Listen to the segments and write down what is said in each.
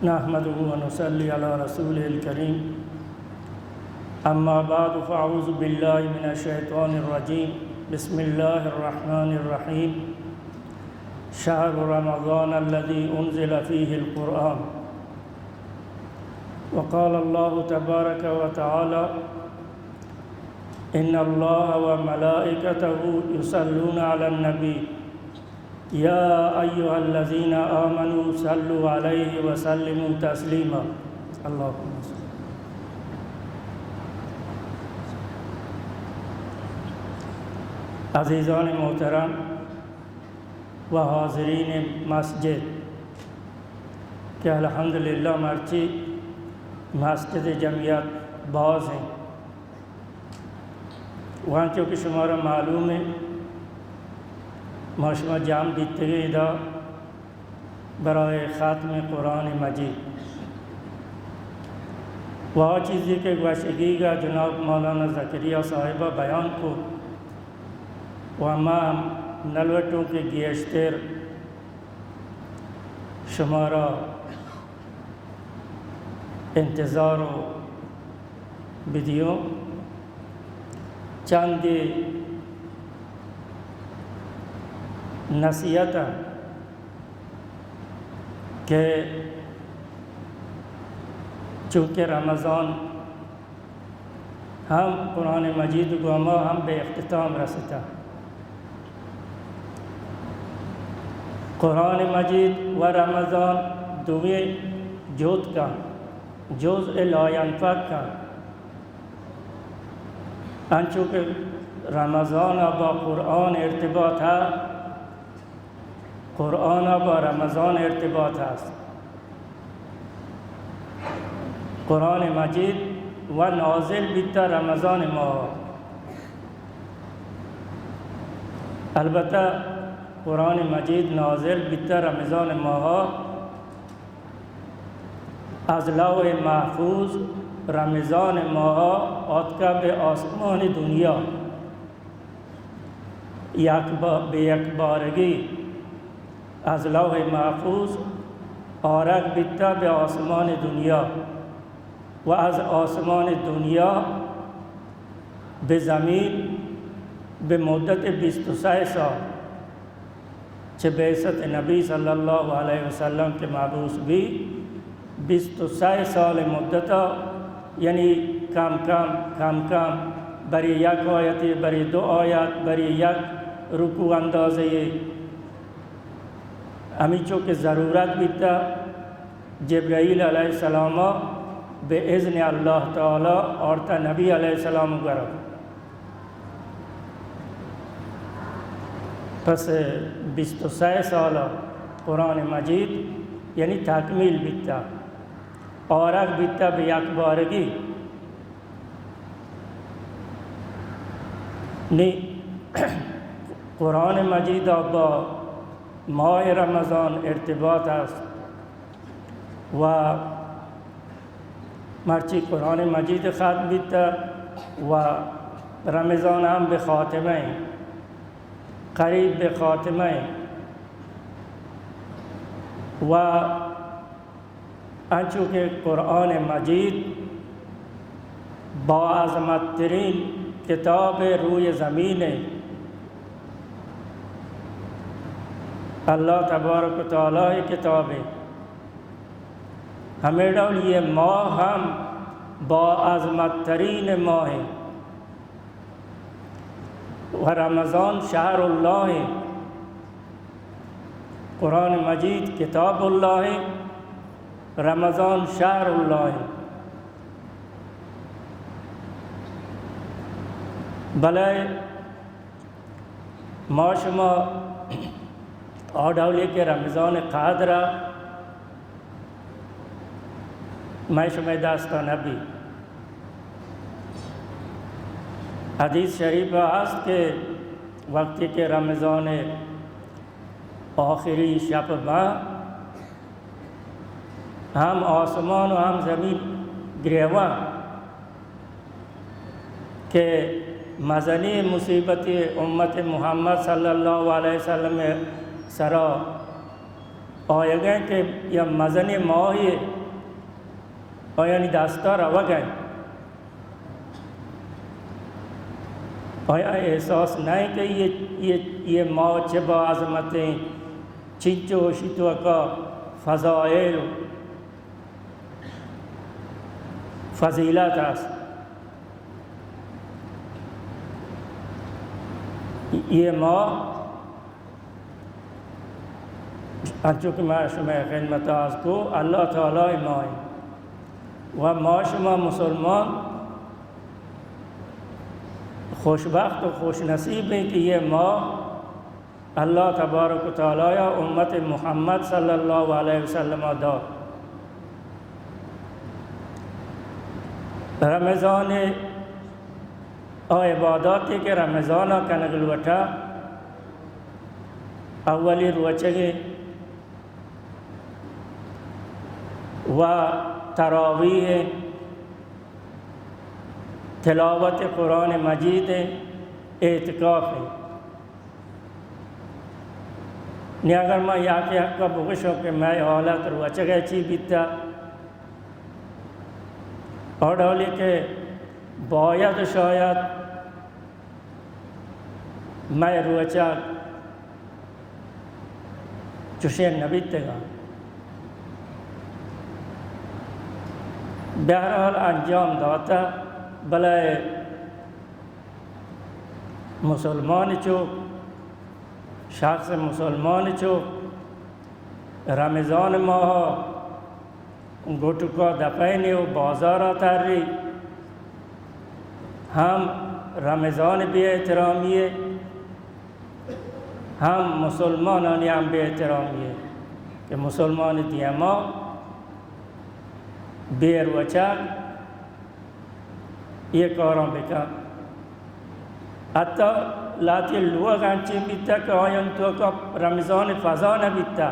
नहमदुहु व नुसल्ली अला रसूलिल करीम। अम्मा बाद फ़अऊज़ु बिल्लाहि मिनश शैतानिर रजीम। बिस्मिल्लाहिर रहमानिर रहीम। शहरु रमज़ान अल्लज़ी उन्ज़िल फ़ीहिल क़ुरआन। व क़ाल अल्लाहु तबारक व तआला इन्नल्लाहा व मलाइकतहु युसल्लूना अलन नबी या अय्युहल्लज़ीना आमनू सल्लु अलैहि व सल्लिमू तस्लीमा। अल्लाहुम्मा सल्लि। अज़ीज़ान मोहतरम व हाज़रीन मस्जिद के अल्हम्दुलिल्लाह मर्ची मस्जिद जमियत बाज़ हैं। वहाँ चूँकि शुमारा मालूम है माशमा जाम दीते गए दा बराए ख़ात्म कुरान मजीद वह चीज़ें के वाशगीगा जनाब मौलाना ज़करिया साहिबा बयान को वहाँ नलवटों के गेश्तर शुमारा इंतज़ार विधियों चंद नसीहत के चूँकि रमज़ान हम कुरान मजीद को हम बेख्तिताम रसता कुरान मजीद व रमज़ान दुए जोत का जुज़ लायनफ़क का अंचू के रमज़ान अब कुरान इर्तिबात है कुरान अब रमज़ान इर्तिबात है। कुरान मजीद व नाज़िल बिता रमज़ान माह अलबत्ता कुरान मजीद नाज़िल बिता रमज़ान माह आज लौह महफूज रमज़ान माह अतका बे आसमान दुनिया बेअकबारगी आज लौह महफूज और बिता बे आसमान दुनिया व आज आसमान दुनिया बे ज़मीन बे मुद्दत 23 साल चे बेसत नबी सल्लल्लाहु अलैहि वसल्लम के माबूस भी 23 साल मुद्दत यानी कम कम बरी यक आयत बरी दो आयत बरी यक रुकू अंदाज़े अमीचों के ज़रूरत बीता जिब्राईल अलैहिस्सलाम बेइज़्न अल्लाह ताला और ता नबी अलैहिस्सलाम गरब पस 23 साल कुरान मजीद यानी तकमील बीता और अग बीता बेअकबारगी नी कुरान मजीद अब माह रमज़ान इर्तिबात व मर्ची कुरान मजीद ख़ात बीता व रमज़ान हम बेख़ातिमे करीब बेख़ातिमे व अंचू के कुरान मजीद बाअज़मत तरीन किताब रूए ज़मीन अल्लाह तबारक व तआला की किताब है। हमें डाल ये माह हम बाअज़मत तरीन माह है व रमज़ान शहरुल्लाह है। कुरान मजीद किताबुल्लाह है रमज़ान शहरुल्लाह है। भले माशमा आडावली के रमज़ान क़ादरा मैं शुमे दास्ता नबी हदीस शरीफ आस्त के वक्त के रमज़ान आखिरी शब माह हम आसमान और हम ज़मीन गिरवा के मज़नी मुसीबत उम्मत मुहम्मद सल्लल्लाहु अलैहि वसल्लम सरा آیگه که یا مزن ماهی آیانی دستار آوگه آیا احساس نہیں کہ یہ ماہ چه با عظمتیں چیچ ہوشی تو کا فضائل فضیلت است. یہ ماہ انچو کہ میں شما خدمت از کو اللہ تعالی ماہ و ما شما مسلمان خوشبخت و خوش نصیب ہیں کہ یہ ماہ اللہ تبارک و تعالی امت محمد صلی اللہ علیہ وسلم دا رمضان عبادات کے رمضان کا نگلوٹا اولی روچگے و تراویح تلاوت قرآن مجید اعتکاف ہے. نہیں اگر میں یا کے حق کا بخش ہو کہ میں حالت روچہ گئے چی بیتا اور ڈالی کہ باید شاید میں روچہ چوشے نبیتے گا بہرحال انجام داتا بلائے مسلمان چو شخص مسلمان چو رمضان ماہ گوٹو کا دفعینی و بازارہ تاری ہم رمضان بھی احترامیے ہم مسلمانانی ہم بھی احترامیے کہ مسلمان دیما بیر وچا یہ کاروں بکا حتی لاتی لوگ انچی بیتا کہ آیان تو کا رمضان فضا نبیتا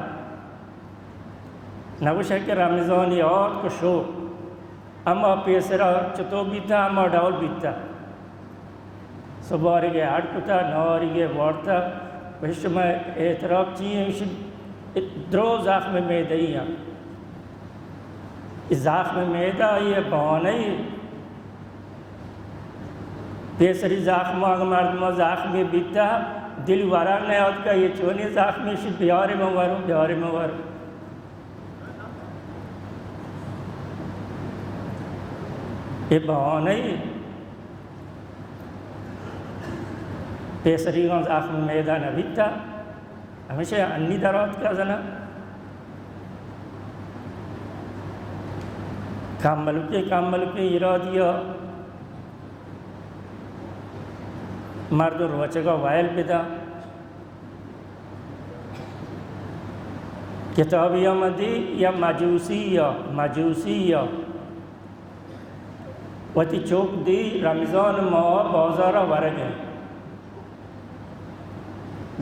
نگوش ہے کہ رمضان یاد کو شو اما پیسرا چطو بیتا اما ڈاول بیتا صبح گئے ہٹ کتا نواری گئے وارتا بہشت میں اعتراف چیئے درو زخم میدہی ہیں اس زخم میدہ یہ بہانہی پیسری زخم آگا مردمہ زخمی بیتا دل ورار نہیں آتا کہ یہ چونی زخمی شد بیاری موارو یہ بہانہی پیسری گان زخم میدہ نبیتا ہمیشہ انی درات کا زنا کاملو کے ارادیہ مرد روچگا وائل بدا کتابی آمدی یا مجوسی وتی چوک دی رمضان ماہ بازارہ ورگے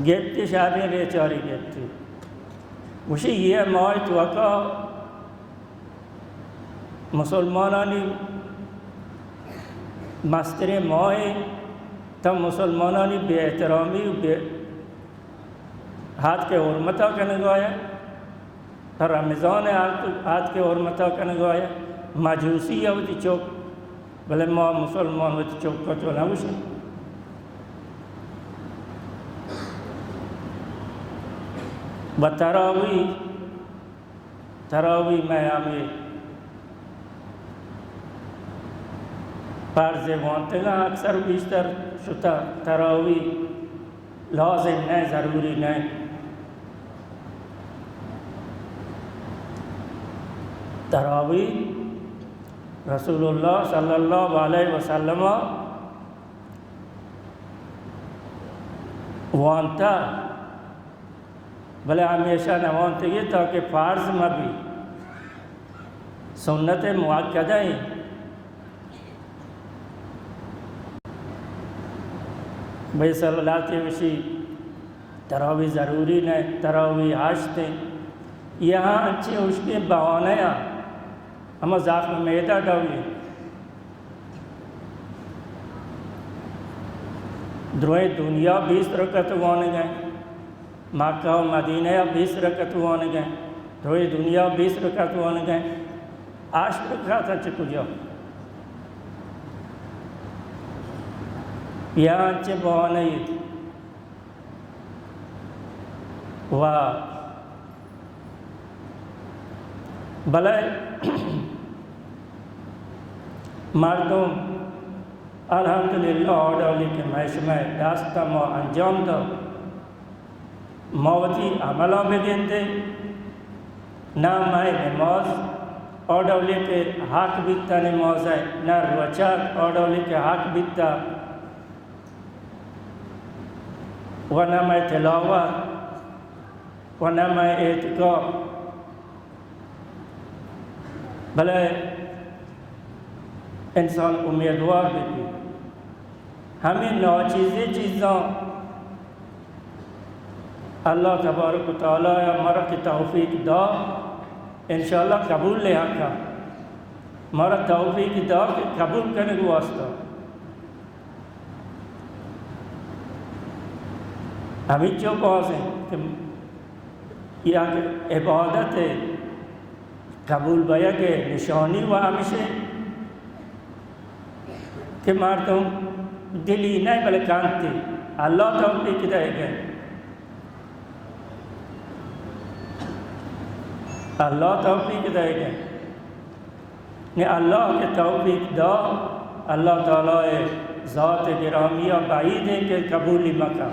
گیتی شادی ریچاری گیتی وشی یہ ماہ توقع مسلمانانی مستر ماہ تم مسلمانانی بے احترامی و بے ہاتھ کے حرمتہ کا نگایا رمضان ہاتھ کے حرمتہ کا نگایا مجوسی ہے ہوتی چوک بلے ماں مسلمان ہوتی چوک کا چونا وشی و تراوی میں ہمیں فرض وانتے گا اکثر بیشتر شتا تراوی لازم نہیں ضروری نہیں تراوی رسول اللہ صلی اللہ علیہ وسلم وانتا بلے ہمیشہ نہ وانتے یہ تاکہ فرض مبی سنت مؤکدہ ہیں بھئی صلی اللہ علیہ وسلم تراوی ضروری نہیں تراوی عاشتے یہاں اچھے اس کے بہانے ہیں ہم زخم میدہ ڈاوی دروئے دنیا 20 رکعت وانے گئے मक्का और मदीना 20 रकत होने गए, थोड़ी दुनिया 20 रकत होने गए, 8 रकत अच्छे कुछ यहाँ अच्छे बहाने वाह भले मर्दों अल्हम्दुलिल्लाह ऑर्डर के मैश में रास्ता में अंजाम दो मौती अमलों में गिनते ना मैं नमाज ऑर्डर के हक बीतता नमाज है ना रचा ऑर्डर के हक बीतता वरना मैं तिलावत वरना मैं एतिकाफ भले इंसान उम्मीदवार भी थी हमें 9 चीज़ों अल्लाह तबारक व तआला हमारा की तौफीक दा इंशाअल्लाह कबूल ले आका हमारा तौफीक दा कि कबूल करने के वास्ता हमें जो कौन से कि यह इबादत है कबूल भया के निशानी व हमेशा कि मर्दों दिली नहीं बल्कि कांति अल्लाह तौफीक देगा अल्लाह तौफीक देगा ने अल्लाह के तौफीक दा अल्लाह ताला ज़ात गिरामिया बाईद है कि कबूली मका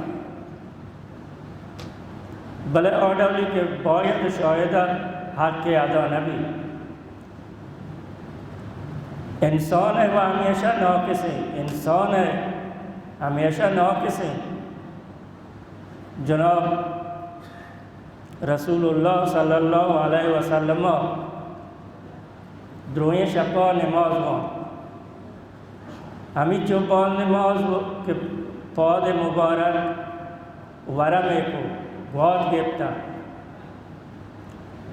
भले ऑर्डर के बायत शायदा हक के अदा नबी इंसान है वह हमेशा नाक़िस है इंसान है हमेशा नाक़िस है जनाब रसूलुल्लाह सल्लल्लाहु अलैहि वसल्लम द्रोए शपा नमाज हमें चौपाल नमाज के पौध मुबारक वरम को बहुत गिरता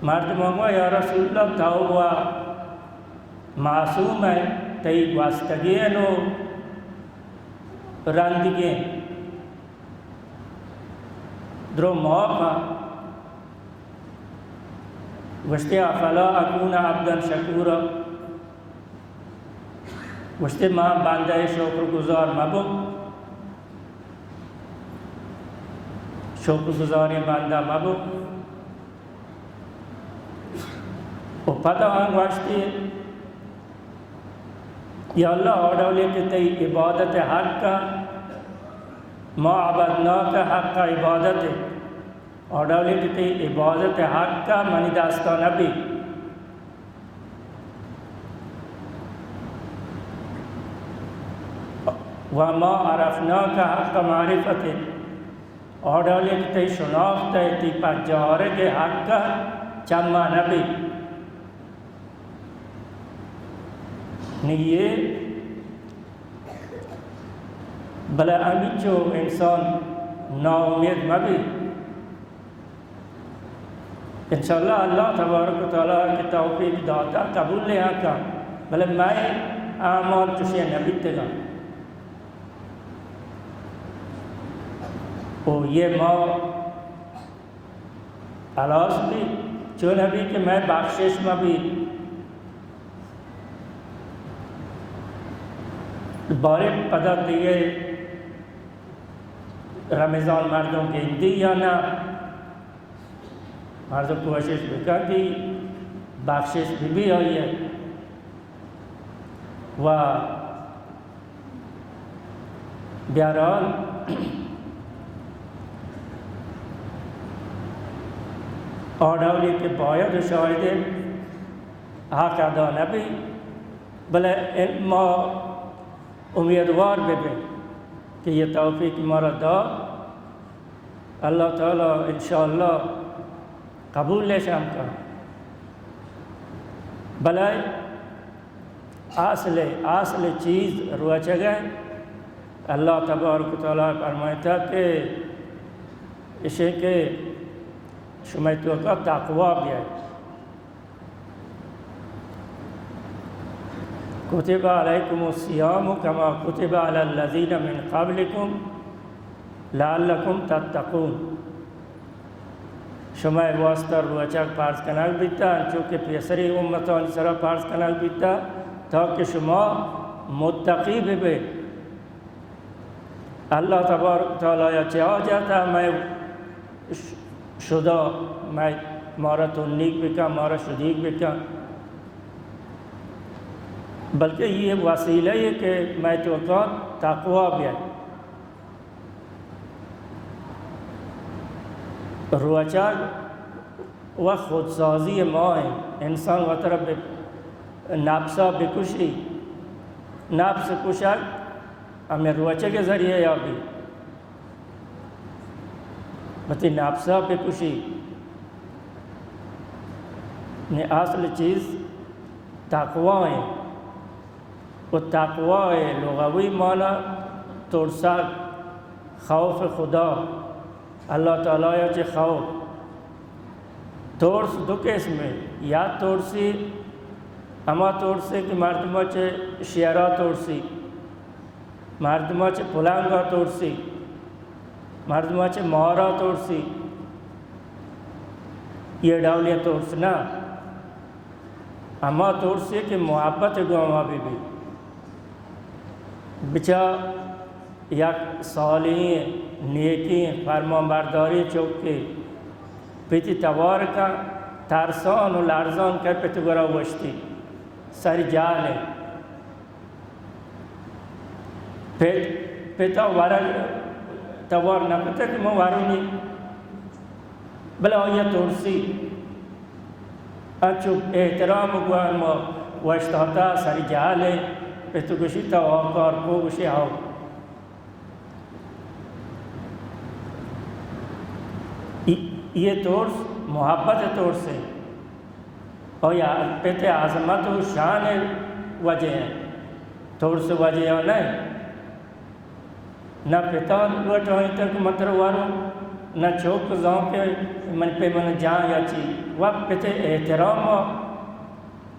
मर्द मंगवा या रसूलुल्लाह था हुआ मासूम है तई वास्तगी नो रंदिगे द्रो मौका वस्ते अफला अकूना अब्दन शकूरा वस्ते माँ बांधा शुक्रगुजार मबो शुक्रगुजार बांधा मबो वो पता वास्ते या अल्लाह ऑर्डर के तई इबादत हक का माबदना का हक का इबादत है ऑर्डर के तई इबादत हक का मनी दास्ता नबी वमा अरफना का हक का मारिफत है ऑर्डर के तई शनाख्त है ती पजारे के हक का चम्मा नबी ये भले अमीचो इंसान नाउम्मीद मबी इंशाअल्लाह अल्लाह तबारक व तआला की तौफीक दाता कबूल ले आका भले मैं आमाल तुझे नबी तेगा ओ ये माँ अलास भी जो नबी के मैं बख्शिश में भी बारे पता दिए रमज़ान मर्दों के हिंदी या ना मर्दों को कोशिश भी कर दी बख्शिश भी आई है वह बहरहाल ऑर्डर के बायद शायद हक अदा नबी भले उम्मीदवार बेबे कि ये तौफीक हमारा दा अल्लाह ताला इंशाअल्लाह कबूल ले शाम का भले आसले चीज़ रुआ जगह अल्लाह तबारक तआला फरमाता कि इसे के शुमैतों का तक़वा भी है कुतिबा अलैकुमुस्सियाम कमा कुतिबा अलल्लज़ीना मिन क़ब्लिकुम लअल्लकुम तत्तक़ून شما واسطه روچک پارس کنال بیتا چونکه پیسری امتان سرا پارس کنال بیتا تا که شما متقی ببه. اللہ تبارک تعالی چه آجاتا میں شدا میں مارا تو نیک بکا مارا شدیک بکا، بلکہ یہ وسیلہ ہے کہ میں تو تقوی بھی ہے. روچک و خودسازی ما ہے. انسان و طرف نفسا بکشی، نفس کشک ہمیں روچے کے ذریعے یا بھی بتی نفسا بکشی نے اصل چیز تقوی ہے. وہ تقوی لغوی معنی ترسک، خوف خدا. اللہ تعالیٰ چه خوف ترس دو قسم ہے. یا ترسی اما ترسی کہ مردمہ چه شیرا ترسی، مردمہ چه پلنگا ترسی، مردمہ چه مارا ترسی. یہ ڈاولیہ ترس نا. اما ترسی کہ محبت گوما بھی بچا یک صالحین نیکی فرمان برداری چوکی پیتی توار کا ترسان و لرزان که پیتی گرا وشتی سر جاله پیتا ورد توار نکته که ما ورونی بلا آیا ترسی اچو احترام گوان ما وشتاتا سر جاله پیتو گوشی تا آکار کو گوشی آو. یہ ترس محبت ترس ہے اور یا پیتے عظمت و شان وجہ ہے. ترس وجہ ہے نہیں نہ پیتا لوٹوئی تک مطر وارو نہ چوک زاؤں کے من پہ من جان یا چی وقت پیتے احترام و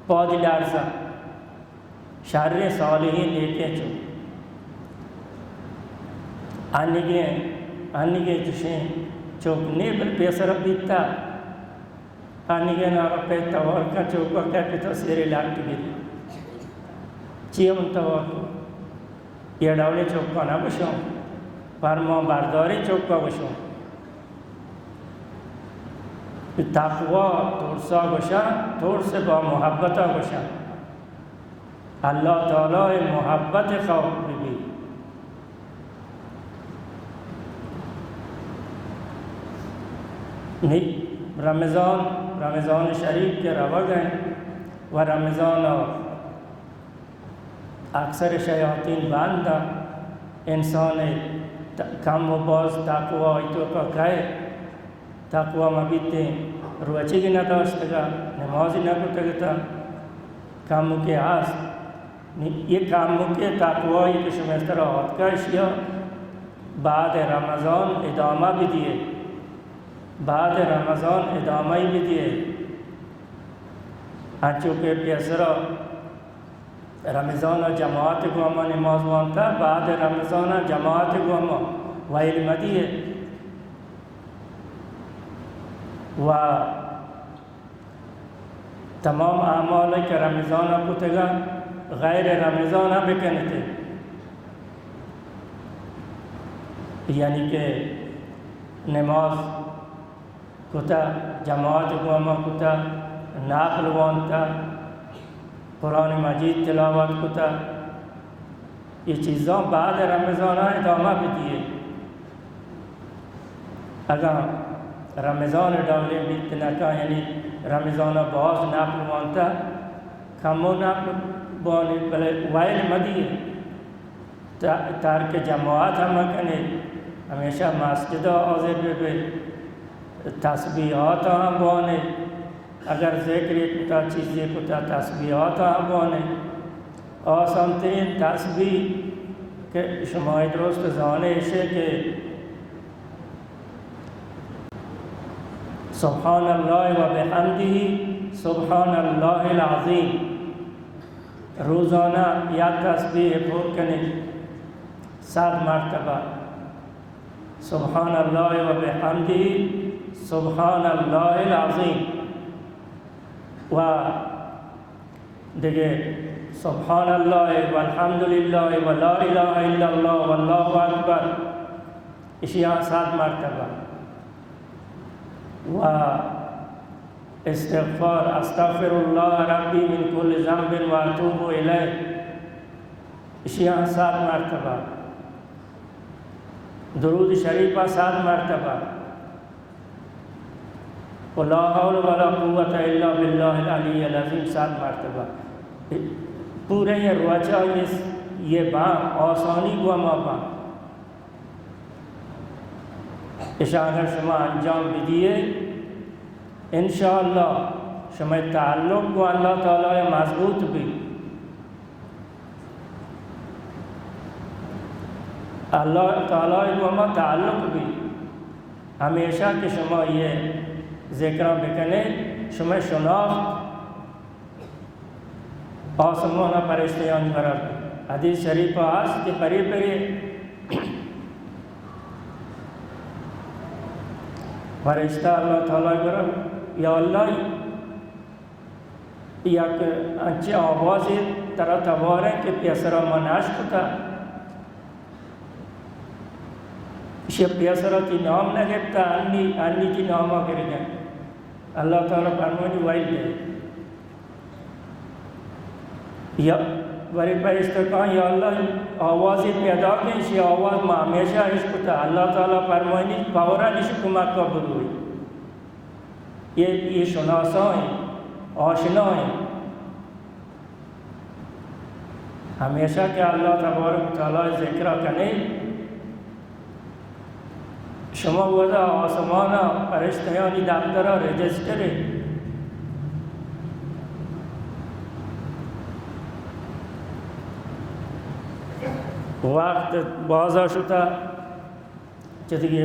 پودی لارسا شارر صالحین لیتے چو آنی گئے جشیں چوک نیبل پیسر بیتا آنی گئے نا پیتا ورکا چوکا کیا پیتا سیرے لاکٹ گیری چیم انتوار یہ ڈاولے چوکا نا بشوں فرمان برداری چوکا بشوں تقوی ترسا بشا ترس با محبتا بشا. اللہ تعالی محبت خوف بھی رمضان شریف کے روا گئے و رمضان اکثر شیاطین باندھا انسان کم و باز تقوی ایتو کا کہے تقوی مبیتے روچی کی نہ داشتگا نمازی نہ کتگتا کامو کے آس یہ کامو کے تقوی کہ شمیستر آت کا اشیاء بعد رمضان ادامہ بھی دیے بعد رمضان ادامہ بھی دیے. چونکہ پیسرا رمضان جماعت گوما نماز وانتا بعد رمضان جماعت گوما و علم دیے و تمام اعمال که رمضان کتگا غیر رمضان بکنتے یعنی کہ نماز کتا جماعت گوما کتا ناقل وانتا قرآن مجید تلاوت کتا یہ چیزاں بعد رمضان ادامہ بھی دیے. اگر رمضان ڈاولے بیت نکا یعنی رمضان باز ناقل وانتا کمو ناقل بانی بلے وائل مدیے تارک جماعت ہم کنے ہمیشہ مسجد حاضر بے تسبیحات ہم بانے اگر ذکر کتا چیزیں کتا تسبیحات ہم بانے آسان ترین تسبیح کہ شما درست زانے اسے کہ سبحان اللہ و بحمدہ سبحان اللہ العظیم. روزانہ یا تسبیح پور کنے 7 مرتبہ سبحان اللہ و بحمدہ सुब्हानल्लाहिल अज़ीम व देखे सुब्हानल्लाह वल्हम्दुलिल्लाह व ला इलाहा इल्लल्लाह वल्लाहु अकबर इशिया 7 मरतबा व इस्तिग़फ़ार अस्तग़फ़िरुल्लाह रब्बी मिन कुल्लि ज़ंबिन व अतूबु इलैह इशिया 7 मरतबा दुरूद शरीफा 7 मरतबा ला हौल वला कुव्वता इल्ला बिल्लाहिल अलिय्यिल अज़ीम 7 मरतबा। पूरे ये रोजा ये बाम आसानी हुआ मापा इशारा शुमा अंजाम दीजिए इंशाअल्लाह शुमा ताल्लुक़ को अल्लाह ताला मजबूत भी अल्लाह ताला को ताल्लुक़ भी हमेशा के शुमा ये ज़िक्र बिकने शुमा शनाख्त आसमाना परिश्तियान करब हदीस शरीफ आज के परे फरिश्ता अल्लाह ताला करब या अल्लाह या अच्छी आवाज़ तरह तवार के प्यासरा मनाश होता इसे प्यासरा की नाम न गिरता अन्नी की नाम गिर गए अल्लाह ताला फरमानी वाइल दे या वरी फरिश्ता कहा या अल्लाह आवाज़ पैदा के इसी आवाज़ में हमेशा इश्क था अल्लाह ताला फरमानी फौरा इश्क में कबूल हुई ये शनासा है आशना है हमेशा के अल्लाह तबारक तआला ज़िक्र करने शुमा वज़ा आसमाना फरिश्तियानी दफ्तरा रजिस्टर है वक्त बाज़ा शुता चतगी